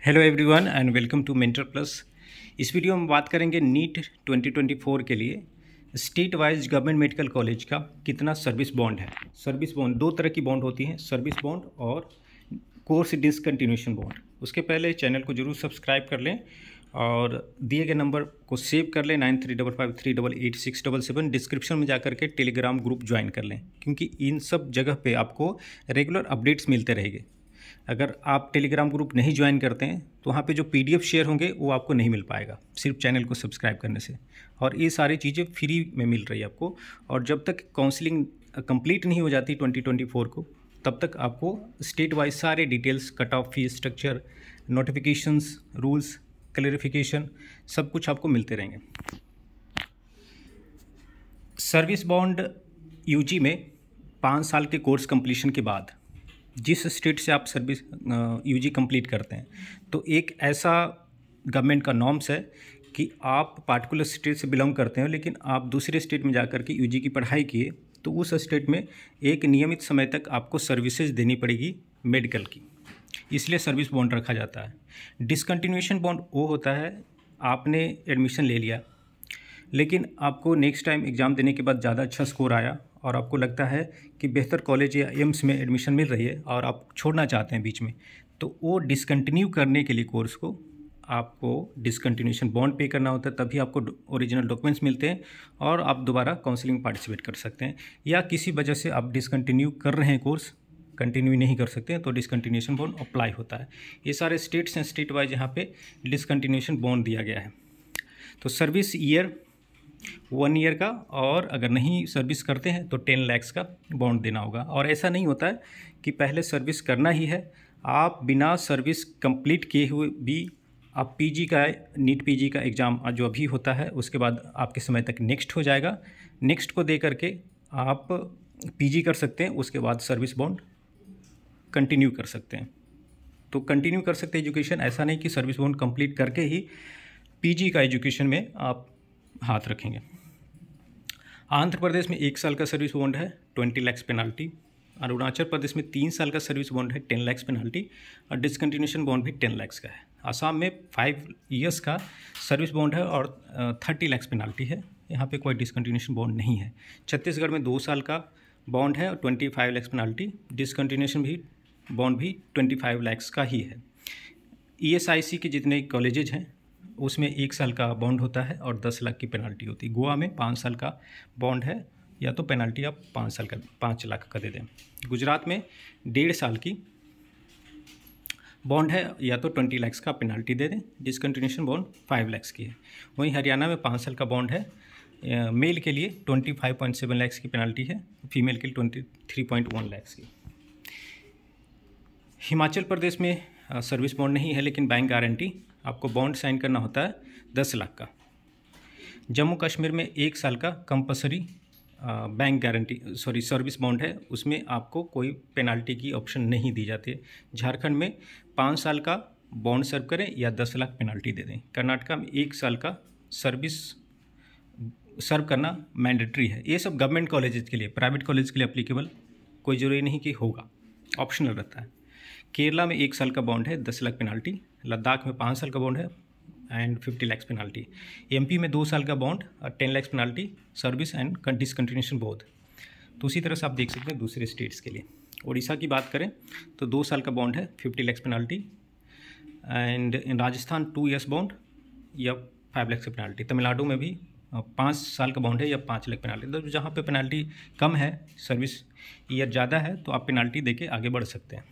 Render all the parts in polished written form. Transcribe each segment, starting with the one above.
Hello everyone and welcome to mentor plus. इस video में बात करेंगे नीट 2024 के लिए state wise government medical college का कितना सर्विस बॉन्ड है। सर्विस बॉन्ड दो तरह की बॉन्ड होती हैं, सर्विस बॉन्ड और कोर्स डिसकंटिन्यूएशन बॉन्ड। उसके पहले चैनल को जरूर सब्सक्राइब कर लें और दिए गए नंबर को सेव कर लें 9355388677। डिस्क्रिप्शन में जाकर के टेलीग्राम ग्रुप ज्वाइन कर लें, क्योंकि इन सब जगह पे आपको रेगुलर अपडेट्स मिलते रहेंगे। अगर आप टेलीग्राम ग्रुप नहीं ज्वाइन करते हैं तो वहाँ पे जो पीडीएफ शेयर होंगे वो आपको नहीं मिल पाएगा सिर्फ चैनल को सब्सक्राइब करने से। और ये सारी चीज़ें फ्री में मिल रही है आपको। और जब तक काउंसलिंग कंप्लीट नहीं हो जाती 2024 को, तब तक आपको स्टेट वाइज सारे details, cut off, fees structure, notifications, rules, clarification सब कुछ आपको मिलते रहेंगे। सर्विस बॉन्ड यूजी में 5 साल के कोर्स कंप्लीशन के बाद जिस स्टेट से आप सर्विस यूजी कंप्लीट करते हैं, तो एक ऐसा गवर्नमेंट का नॉर्म्स है कि आप पार्टिकुलर स्टेट से बिलोंग करते हो लेकिन आप दूसरे स्टेट में जाकर के यूजी की पढ़ाई किए, तो उस स्टेट में एक नियमित समय तक आपको सर्विसेज देनी पड़ेगी मेडिकल की, इसलिए सर्विस बॉन्ड रखा जाता है। डिसकंटिन्यूएशन बॉन्ड वो होता है, आपने एडमिशन ले लिया लेकिन आपको नेक्स्ट टाइम एग्ज़ाम देने के बाद ज़्यादा अच्छा स्कोर आया और आपको लगता है कि बेहतर कॉलेज या एम्स में एडमिशन मिल रही है और आप छोड़ना चाहते हैं बीच में, तो वो डिसकंटिन्यू करने के लिए कोर्स को आपको डिसकंटिन्यूएशन बॉन्ड पे करना होता है। तभी आपको ओरिजिनल डॉक्यूमेंट्स मिलते हैं और आप दोबारा काउंसलिंग में पार्टिसिपेट कर सकते हैं। या किसी वजह से आप डिसकंटिन्यू कर रहे हैं, कोर्स कंटिन्यू नहीं कर सकते हैं, तो डिसकंटिन्यूएशन बॉन्ड अप्लाई होता है। ये सारे स्टेट्स हैं, स्टेट वाइज यहाँ पे डिसकंटिन्यूएशन बॉन्ड दिया गया है। तो सर्विस ईयर 1 ईयर का, और अगर नहीं सर्विस करते हैं तो 10 लाख का बॉन्ड देना होगा। और ऐसा नहीं होता है कि पहले सर्विस करना ही है, आप बिना सर्विस कंप्लीट किए हुए भी आप पीजी का, नीट पीजी का एग्ज़ाम जो अभी होता है उसके बाद आपके समय तक नेक्स्ट हो जाएगा, नेक्स्ट को दे करके आप पीजी कर सकते हैं, उसके बाद सर्विस बॉन्ड कंटिन्यू कर सकते हैं। तो कंटिन्यू कर सकते हैं एजुकेशन, ऐसा नहीं कि सर्विस बॉन्ड कंप्लीट करके ही पीजी का एजुकेशन में आप हाथ रखेंगे। आंध्र प्रदेश में 1 साल का सर्विस बॉन्ड है 20 लाख पेनाल्टी। अरुणाचल प्रदेश में 3 साल का सर्विस बॉन्ड है 10 लाख पेनाल्टी और डिसकंटिन्यूएशन बॉन्ड भी 10 लाख का है। आसाम में 5 ईयर्स का सर्विस बॉन्ड है और 30 लाख पेनाल्टी है, यहाँ पे कोई डिसकंटिन्यूएशन बॉन्ड नहीं है। छत्तीसगढ़ में 2 साल का बॉन्ड है और 25 लाख पेनाल्टी, डिसकंटिन्यूएशन भी बॉन्ड भी 25 लाख का ही है। ESIC के जितने कॉलेजेज हैं उसमें 1 साल का बॉन्ड होता है और 10 लाख की पेनल्टी होती है। गोवा में 5 साल का बॉन्ड है, या तो पेनल्टी आप 5 लाख का दे दें। गुजरात में 1.5 साल की बॉन्ड है, या तो 20 लाख का पेनल्टी दे दें। डिसकंटिन्यूएशन बॉन्ड 5 लाख की है। वहीं हरियाणा में 5 साल का बॉन्ड है, मेल के लिए 25.7 लाख की पेनल्टी है, फीमेल के लिए 23.1 लाख की। हिमाचल प्रदेश में सर्विस बॉन्ड नहीं है लेकिन बैंक गारंटी, आपको बॉन्ड साइन करना होता है 10 लाख का। जम्मू कश्मीर में 1 साल का compulsory bank guarantee service bond है, उसमें आपको कोई पेनाल्टी की ऑप्शन नहीं दी जाती है। झारखंड में 5 साल का बॉन्ड सर्व करें या 10 लाख पेनाल्टी दे दें। कर्नाटका में 1 साल का सर्विस सर्व करना मैंडेटरी है। ये सब गवर्नमेंट कॉलेजेस के लिए, प्राइवेट कॉलेज के लिए अप्लीकेबल कोई ज़रूरी नहीं कि होगा, ऑप्शनल रहता है। केरला में 1 साल का बॉन्ड है 10 लाख पेनाल्टी। लद्दाख में 5 साल का बॉन्ड है एंड 50 लाख पेनाल्टी। MP में 2 साल का बॉन्ड और 10 lakh penalty, service and discontinuation both. तो उसी तरह से आप देख सकते हैं दूसरे स्टेट्स के लिए। उड़ीसा की बात करें तो 2 साल का बॉन्ड है 50 lakh penalty and in Rajasthan 2 years bond या 5 लाख की पेनाल्टी। तमिलनाडु में भी 5 साल का बॉन्ड है या 5 लाख पेनाल्टी। तो जहाँ पे पेनाल्टी कम है, सर्विस ईयर ज़्यादा है, तो आप पेनाल्टी देके आगे बढ़ सकते हैं।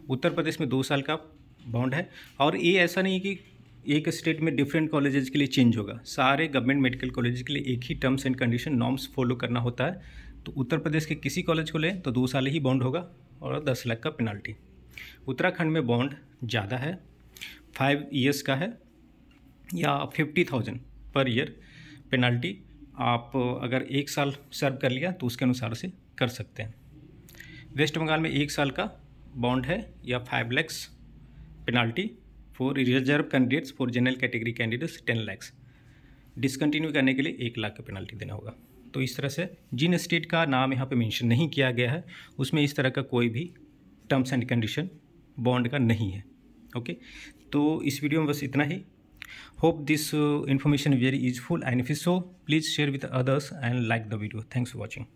उत्तर प्रदेश में 2 साल का बॉन्ड है। और ये ऐसा नहीं कि एक स्टेट में डिफरेंट कॉलेजेस के लिए चेंज होगा, सारे गवर्नमेंट मेडिकल कॉलेज के लिए एक ही terms and condition norms follow करना होता है। तो उत्तर प्रदेश के किसी कॉलेज को लें तो 2 साल ही बॉन्ड होगा और 10 लाख का पेनाल्टी। उत्तराखंड में बॉन्ड ज़्यादा है, 5 ईयर्स का है या 50,000 पर ईयर पेनाल्टी। आप अगर 1 साल सर्व कर लिया तो उसके अनुसार से कर सकते हैं। वेस्ट बंगाल में 1 साल का बॉन्ड है या 5 lakh penalty for reserve candidates, for general category candidates 10 lakh. Discontinue करने के लिए 1 लाख का पेनाल्टी देना होगा। तो इस तरह से जिन स्टेट का नाम यहाँ पे मेंशन नहीं किया गया है उसमें इस तरह का कोई भी टर्म्स एंड कंडीशन बॉन्ड का नहीं है। ओके, तो इस वीडियो में बस इतना ही। Hope this information very useful, and if so, please share with others and like the video. Thanks for watching.